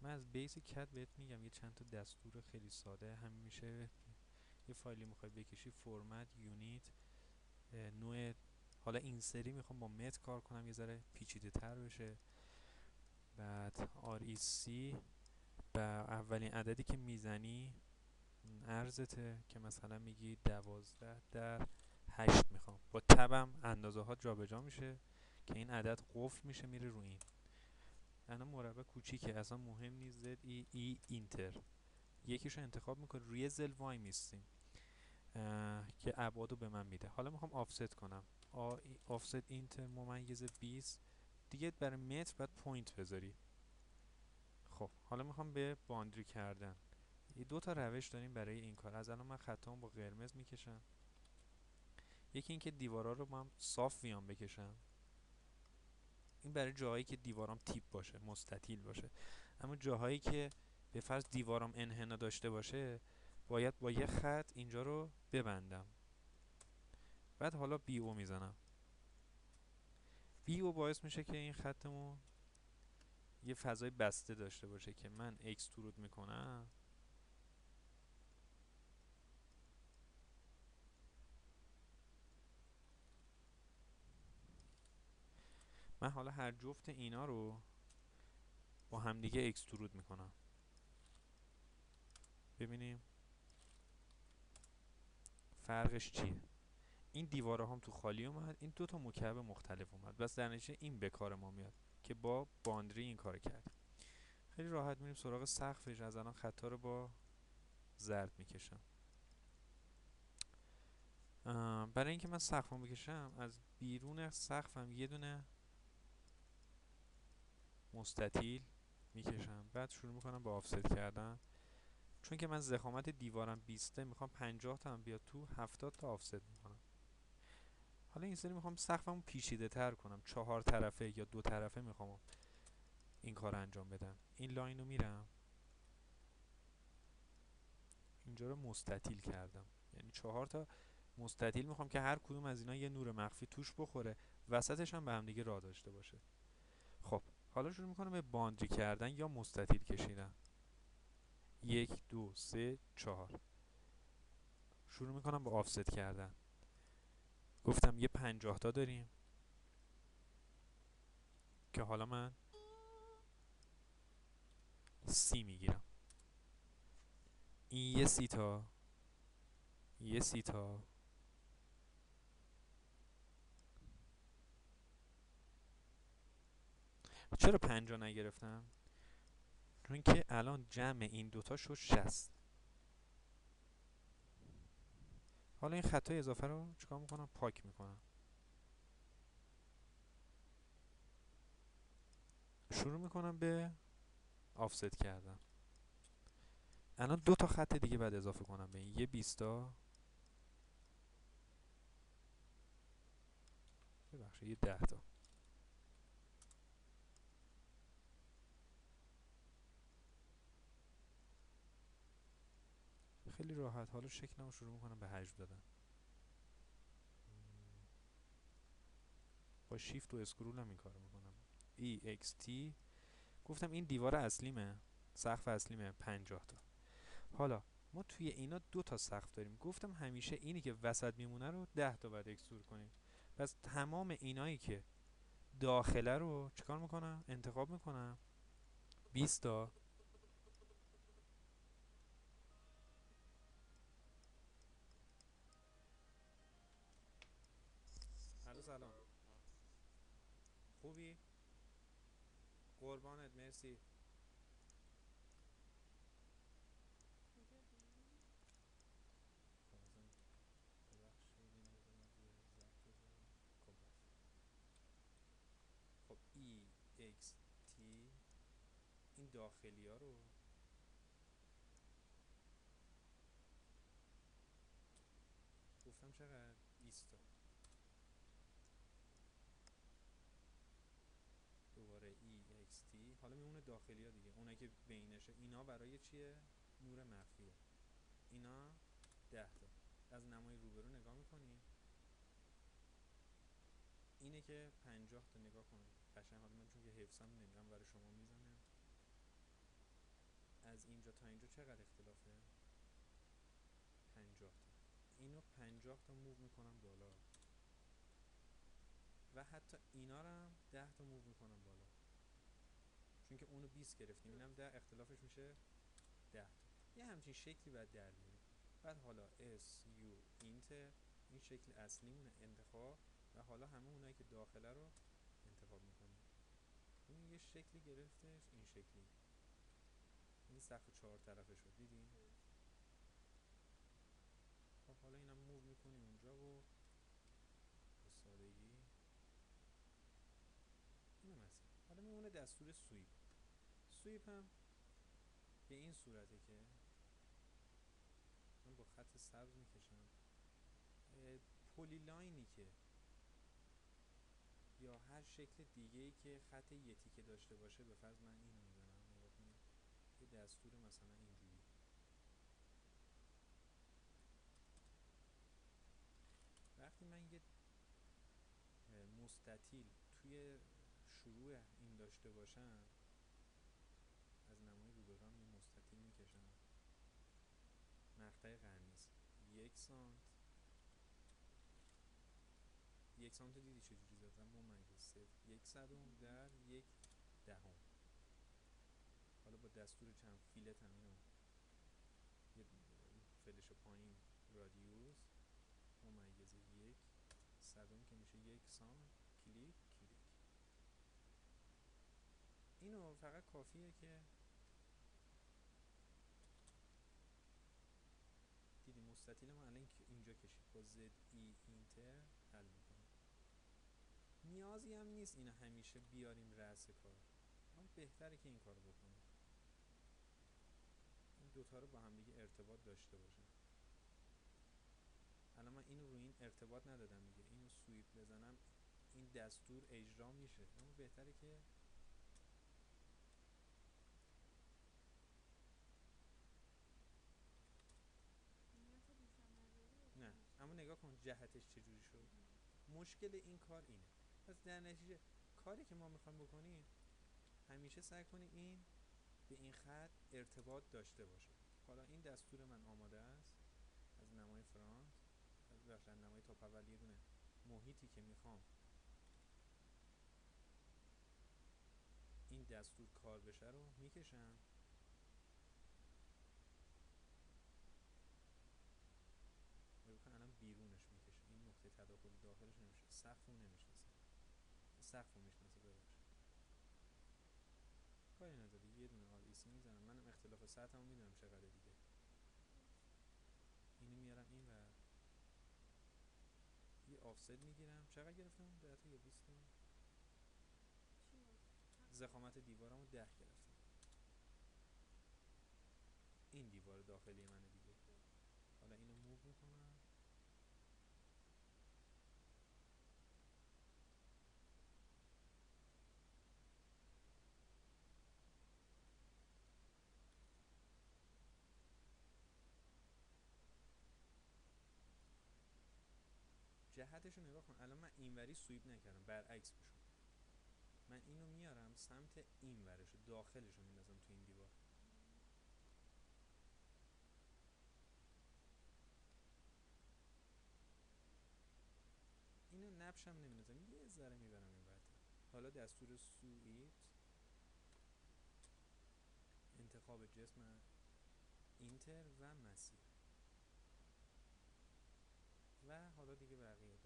من از بیس کد بهت میگم یه چند تا دستور خیلی ساده همین میشه. یه فایلی میخوای بکشی، فرمت یونیت، نوع، حالا این سری میخوام با مت کار کنم یه ذره پیچیده تر بشه. بعد REC و اولین عددی که میزنی ارزته که مثلا میگی 12/8 میخوام، با تبم اندازه ها جابجا میشه که این عدد قفل میشه میره رو این. الان مربع کوچیکه اصلا مهم نیست، زد ای اینتر یکیشو انتخاب میکنه، روی زل وای میستیم که ابعادو به من میده. حالا میخوام آفست کنم، آفست اینتر ممیز 20 دیگه، برای متر باید پوینت بذاری. خب حالا میخوام به باندری کردن، یه دو تا روش داریم برای این کار. از الان من خطامو با قرمز میکشم. یکی اینکه دیوارا رو من صاف ویان بکشم، این برای جاهایی که دیوارام تیپ باشه، مستطیل باشه. اما جاهایی که به فرض دیوارام انحنا داشته باشه باید با یه خط اینجا رو ببندم. بعد حالا بی او میزنم. بی او باعث میشه که این خطمون یه فضای بسته داشته باشه که من اکسترود میکنم. من حالا هر جفت اینا رو با همدیگه اکسترود میکنم. ببینیم فرقش چیه. این دیواره هم تو خالی اومد، این دو تا مکعب مختلف اومد، بس در نتیجه این به کار ما میاد که با باندری این کار کرد. خیلی راحت میریم سراغ سقفش. از الان خطا رو با زرد میکشم. برای اینکه من سقفم بکشم از بیرون سقفم یه دونه مستطیل میکشم، بعد شروع میکنم با آفست کردن. چون که من ضخامت دیوارم 20 میخوام 50 تا هم بیاد تو، 70 تا آفست میکنم. حالا این سری میخوام سقفمو پیچیده تر کنم، 4 طرفه یا 2 طرفه میخوام این کار انجام بدم. این لاین رو میرم اینجا رو مستطیل کردم، یعنی 4 تا مستطیل میخوام که هر کدوم از اینا یه نور مخفی توش بخوره، وسطش هم به هم دیگه راه داشته باشه. خب حالا شروع میکنم به باندری کردن یا مستطیل کشیدن. 1 2 3 4 شروع میکنم با آفست کردن. گفتم یه 50 تا داریم که حالا من 30 میگیرم. این یه 30 تا، یه 30 تا. چرا 50 نگرفتم؟ چون که الان جمع این دوتا شد 60. حالا این خطای اضافه رو چیکار میکنم؟ پاک میکنم. شروع میکنم به آفست کردن. الان دو تا خط دیگه بعد اضافه کنم به این، یه 20 تا، ببخشید یه 10 تا. خیلی راحت. حالا شکلمو شروع میکنم به حجم دادن. با شیفت و اسکرول هم این کارو میکنم. EXT. گفتم این دیوار اصلیمه، سقف اصلیمه 50 تا. حالا ما توی اینا دو تا سقف داریم، گفتم همیشه اینی که وسط میمونه رو 10 تا بعد اکسترود کنیم. پس تمام اینایی که داخله رو چیکار میکنم؟ انتخاب میکنم 20 تا. الو سلام، خوبی؟ قربانت، مرسی. خب اصلا ببخشید اینو بذار من روی ضبط بذارم. خب رفت. خب EXT این داخلی ها رو گفتم چقدر؟ 20 تا. دوباره EXT. حالا میمونه داخلی ها دیگه، اونایی که بینشه. اینا برای چیه؟ نور مخفیه. اینا 10 تا. از نمای روبرو نگاه میکنی، اینه که 50 تا. نگاه کن قشنگ. حالا من چون که حفظم نمیرم برای شما میزنم. از اینجا تا اینجا چقدر اختلافه؟ 50 تا. اینو 50 تا موو میکنم بالا و حتی اینا رو هم 10 تا موو میکنم بالا، چون که اونو 20 گرفتیم، اینم 10، اختلافش میشه 10 تا. یه همچین شکلی باید در بیاریم. بعد حالا اس یو اینتر، این شکل اصلیمونه انتخاب، و حالا همه اونایی که داخله رو انتخاب میکنیم. این یه شکلی گرفتش، این شکلی، این سقف 4 طرفه شد، دیدین؟ خب حالا اینم موو میکنیم اونجا و به سادگی اینم هست. حالا میمونه دستور سویپ. سویپ هم به این صورته که من با خط سبز میکشم، پلی لاینی که یا هر شکل دیگه ای که خط یه تیکه داشته باشه، به فرض من اینو میزنم، نگاه کنید یه دستور مثلا اینجوری، وقتی من یه مستطیل توی شروع این داشته باشم، از نمای روبرام یه مستطیل میکشم، مقطع قرنیس 1 سانت، 1 سانت دیدی چجوری زدم؟ ممیز 0.1 در 1 دهم. حالا با دستور چند فیلت هم اینو یه فلش پایین، رادیوس ممیز 1 صدم که میشه 1 سانت، کلیک کلیک. اینو فقط کافیه که دیدی مستطیل ما الان اینجا کشید، با زد ای اینتر حل میکنه. نیازی هم نیست اینو همیشه بیاریم رأس کار، اما بهتره که این کارو بکنیم، این دوتا رو با هم دیگه ارتباط داشته باشن. الان من اینو روی این ارتباط ندادم دیگه، اینو سویپ بزنم این دستور اجرا میشه، اما بهتره که نه. اما نگاه کن جهتش چجوری شد. مشکل این کار اینه. پس در نتیجه کاری که ما میخوایم بکنیم همیشه سعی کنیم این به این خط ارتباط داشته باشه. حالا این دستور من آماده است از نمای فرانت، از نمای تاپ اول یه دونه محیطی که میخوام این دستور کار بشه رو میکشم. ببین الان بیرونش میکشه، این نقطه تداخل داخلش نمیشه، سقف رو نمیشناسه، سقف رو میشناسه، ببخشید کاری نداره، یه دونه آر ای سی میزنم. منم اختلاف سطح هم میدونم چقدر دیگه، اینو میارم این و یه آفست میگیرم. چقدر گرفتم؟ 10 تا یا 20 تا؟ ضخامت دیوارمو 10 گرفتم. این دیوار داخلی منه دیگه. حالا اینو موو میکنم، جهتشو نگاه کن. الان من اینوری سویپ نکردم، برعکس بشون، من اینو میارم سمت این ورشو، داخلشو میندازم تو این دیوار. اینو نبشم نمیندازم، یه ذره میبرم این ورتر. حالا دستور سویت، انتخاب جسم اینتر و مسیر، و حالا دیگه بقیه